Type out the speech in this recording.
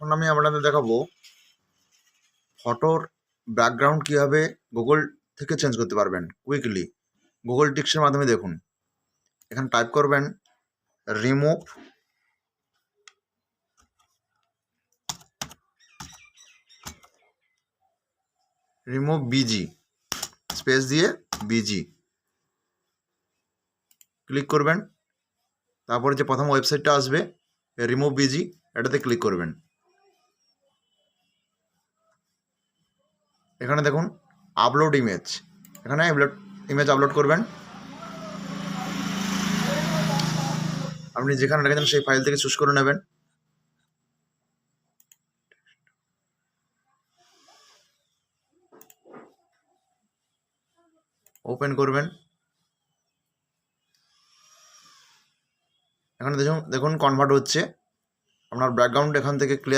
এখন আমি আপনাদের দেখাবো ফটোর ব্যাকগ্রাউন্ড কীভাবে গুগল থেকে চেঞ্জ করতে পারবেন কুইকলি। গুগল টিক্সের মাধ্যমে দেখুন, এখানে টাইপ করবেন রিমুভ বিজি, স্পেস দিয়ে বিজি ক্লিক করবেন। তারপরে যে প্রথম ওয়েবসাইটটা আসবে রিমুভ বিজি, এটাতে ক্লিক করবেন। এখানে দেখুন আপলোড ইমেজ, এখানে ইমেজ আপলোড করবেন। আপনি যেখানে রেখেছেন সেই ফাইল থেকে চুজ করে নেবেন। ওপেন করবেন। এখানে দেখুন কনভার্ট হচ্ছে। আপনার ব্যাকগ্রাউন্ড এখান থেকে ক্লিয়ার